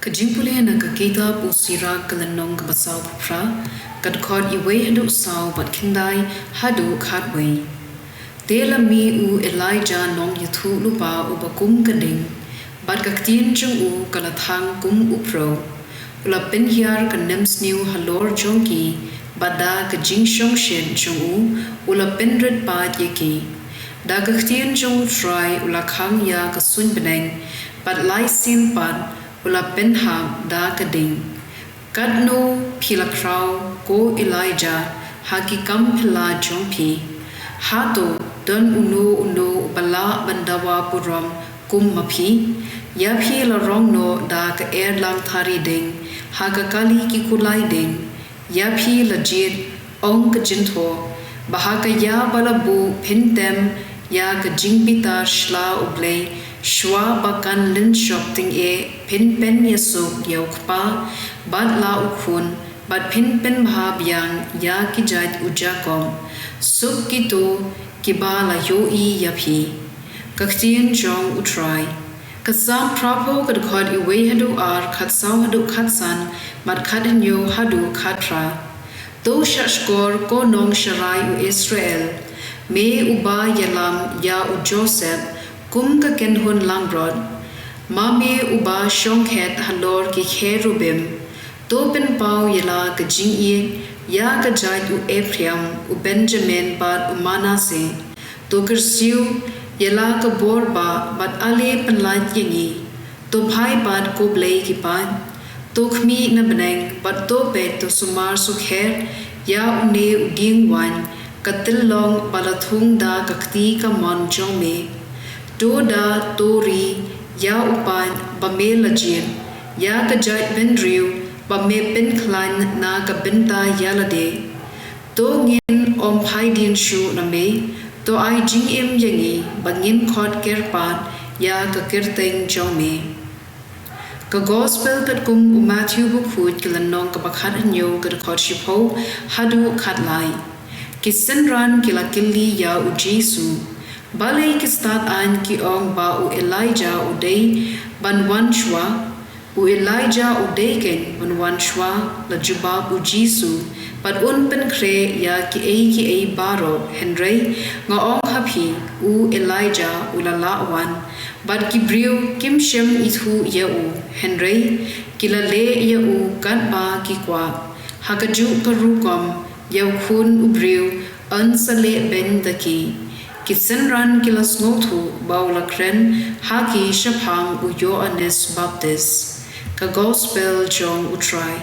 jingpule na kita pusira kalanong kabasaw pra kadkod iwe hadu saw bat kindai hadu khatway tela mi u Elijah nong yathu lupa u bakum kading bat ktien chung u kalathang kum upro ula pen hiar kanem sniu halor jonki bada ka jingshong shen chung u ula pen red pa yeki da ktien chung try ula khang ya ka sun beneng bat lai sim pan ula pen ham da kading kadno phila kraw ko Elijah haki kam phila jongpi hato don uno bala bandawa puram kum mapi ya phi la rong no da ka air lang thari ding ha ka kali ki kulai ding ya phi la jit ong ka jintho baha ka ya bala bu phintem ya ka jingpita shla u Blei shwa bakan lin shop ting e phin pen yeso yaukpa bad la u khun bad phin pen bha byang ya ki jat ujakom suk ki to kiba la yo I ya phi ktien jong u try kasam prapo kad khod iwe hadu ar khat saw hadu khat san mat khat nyo hadu khatra do shashkor ko nong sharai u Israel me uba yalam ya u Joseph kum ka ken hun langrod ma me uba shonghet halor ki kherubim to pen pau yala ka jingye ya ka jait u Ephraim u Benjamin bad u Manasseh to kersiu yala ka borba bat ale panlat yengi to bhai bad ko Blei ki pan to khmi na beneng bat to pe to sumar sukher ya une u ding wan katil long balathung da kakti ka mon jong me do da tori ya upan bame lajin ya ka jait benriu bame pen klan na ka benta yalade to ngin om phai din shu na me to ai jing em yengi bangin khot kerpat ya ka kerteng jong me ka gospel kat kum u Matthew bu khut kilanong ka bakhat anyo ka khot shipho hadu khatlai kisan ran kila killi ya u Jesu balai ki start an ki ong ba u Elijah u dei ban wan shwa u Elijah u dei ken ban wan shwa la jubab u Jesu pat un pen kre ya ki ei baro henry nga ong happy u Elijah u la la wan bat ki briu kim shem ithu ya u henry kila le ya u kan ba ki kwa hakaju karukom ya khun u briu an sale ben daki kitsen ran kila snothu baula kren haki shaphang u Johannes Baptist ka gospel jong u try